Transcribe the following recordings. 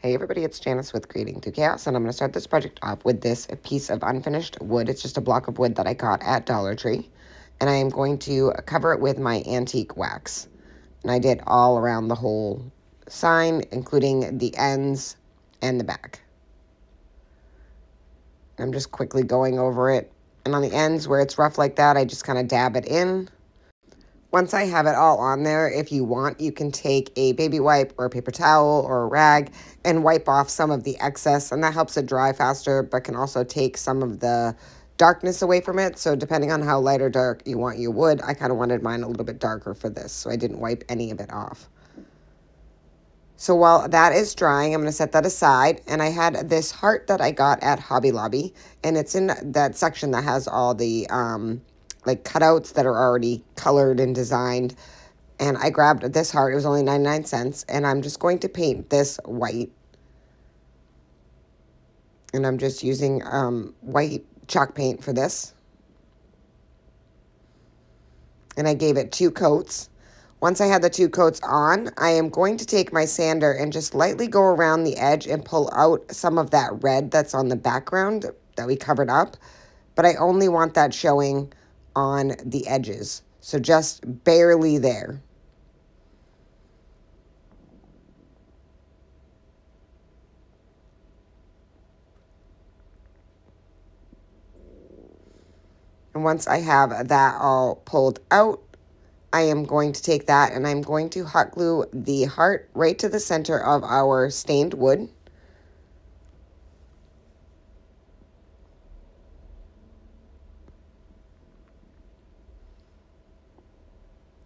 Hey everybody, it's Janice with Creating Through Chaos, and I'm going to start this project off with this piece of unfinished wood. It's just a block of wood that I got at Dollar Tree, and I am going to cover it with my antique wax. And I did all around the whole sign, including the ends and the back. I'm just quickly going over it, and on the ends where it's rough like that, I just kind of dab it in. Once I have it all on there, if you want, you can take a baby wipe or a paper towel or a rag and wipe off some of the excess, and that helps it dry faster, but can also take some of the darkness away from it. So depending on how light or dark you want your wood, I kind of wanted mine a little bit darker for this, so I didn't wipe any of it off. So while that is drying, I'm going to set that aside, and I had this heart that I got at Hobby Lobby, and it's in that section that has all the like cutouts that are already colored and designed. And I grabbed this heart. It was only 99 cents. And I'm just going to paint this white. And I'm just using white chalk paint for this. And I gave it 2 coats. Once I had the 2 coats on, I am going to take my sander and just lightly go around the edge and pull out some of that red that's on the background that we covered up. But I only want that showing on the edges, so just barely there. And once I have that all pulled out, I am going to take that and I'm going to hot glue the heart right to the center of our stained wood.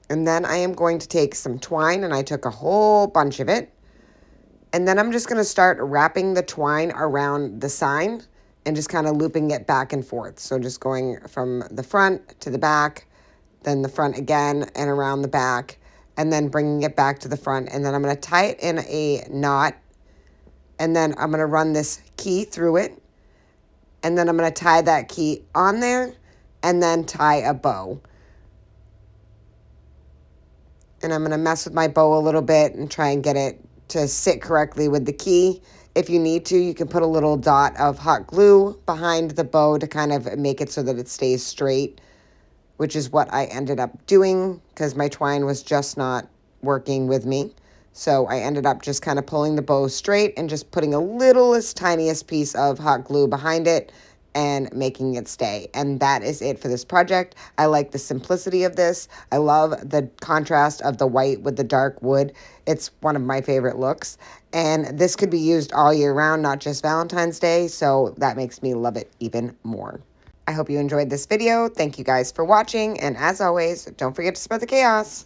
And then I am going to take some twine, and I took a whole bunch of it. And then I'm just going to start wrapping the twine around the sign and just kind of looping it back and forth. So just going from the front to the back, then the front again and around the back, and then bringing it back to the front. And then I'm going to tie it in a knot, and then I'm going to run this key through it. And then I'm going to tie that key on there and then tie a bow. And I'm going to mess with my bow a little bit and try and get it to sit correctly with the key. If you need to, you can put a little dot of hot glue behind the bow to kind of make it so that it stays straight, which is what I ended up doing because my twine was just not working with me. So I ended up just kind of pulling the bow straight and just putting a littlest tiniest piece of hot glue behind it and making it stay. And that is it for this project. I like the simplicity of this. I love the contrast of the white with the dark wood. It's one of my favorite looks. And this could be used all year round, not just Valentine's Day. So that makes me love it even more. I hope you enjoyed this video. Thank you guys for watching. And as always, don't forget to spread the chaos.